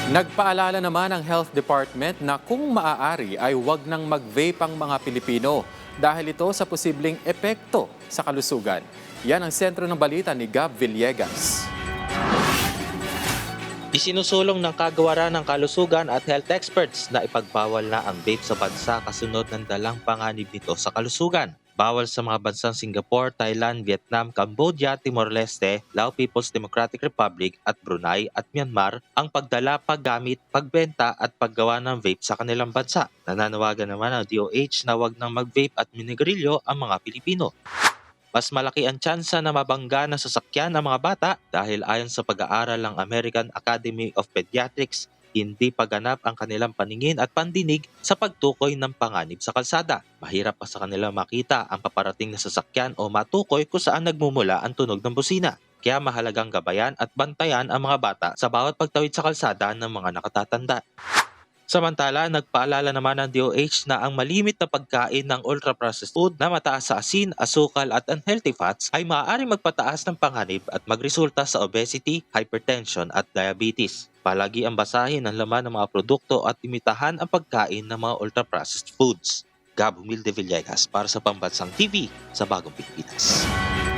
Nagpaalala naman ang Health Department na kung maaari ay huwag nang mag-vape ang mga Pilipino dahil ito sa posibleng epekto sa kalusugan. Yan ang sentro ng balita ni Gab Villegas. Isinusulong ng Kagawaran ng Kalusugan at health experts na ipagbawal na ang vape sa bansa kasunod ng dalang panganib nito sa kalusugan. Bawal sa mga bansang Singapore, Thailand, Vietnam, Cambodia, Timor-Leste, Lao People's Democratic Republic at Brunei at Myanmar ang pagdala, paggamit, pagbenta at paggawa ng vape sa kanilang bansa. Nananawagan naman ang DOH na wag nang mag-vape at minigarilyo ang mga Pilipino. Mas malaki ang tsansa na mabangga ng sasakyan ng mga bata dahil ayon sa pag-aaral ng American Academy of Pediatrics, hindi paganap ang kanilang paningin at pandinig sa pagtukoy ng panganib sa kalsada. Mahirap pa sa kanila makita ang paparating na sasakyan o matukoy kung saan nagmumula ang tunog ng busina. Kaya mahalagang gabayan at bantayan ang mga bata sa bawat pagtawid sa kalsada ng mga nakatatanda. Samantala, nagpaalala naman ng DOH na ang malimit na pagkain ng ultra-processed food na mataas sa asin, asukal at unhealthy fats ay maaaring magpataas ng panganib at magresulta sa obesity, hypertension at diabetes. Palagi ang basahin ang laman ng mga produkto at imitahan ang pagkain ng mga ultra-processed foods. Gab Humilde Villegas para sa Pambansang TV sa Bagong Pilipinas.